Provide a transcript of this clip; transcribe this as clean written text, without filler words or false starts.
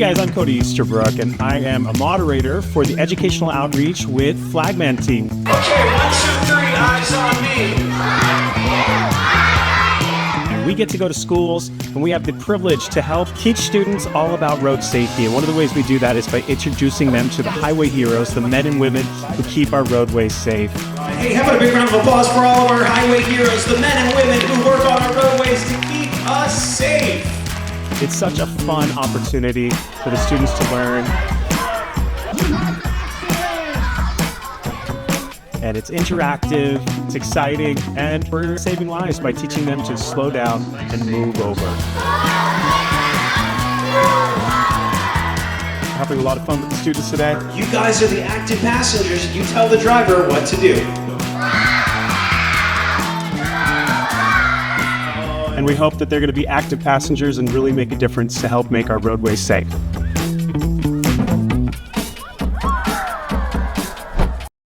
guys, I'm Cody Easterbrook, and I am a moderator for the educational outreach with Flagman team. Okay, 1, 2, 3, eyes on me. And we get to go to schools, and we have the privilege to help teach students all about road safety. And one of the ways we do that is by introducing them to the highway heroes, the men and women who keep our roadways safe. Hey, how about a big round of applause for all of our highway heroes, the men and women who work on our roadways to keep us safe. It's such a fun opportunity for the students to learn. And it's interactive, it's exciting, and we're saving lives by teaching them to slow down and move over. Having a lot of fun with the students today. You guys are the active passengers. You tell the driver what to do. And we hope that they're going to be active passengers and really make a difference to help make our roadways safe.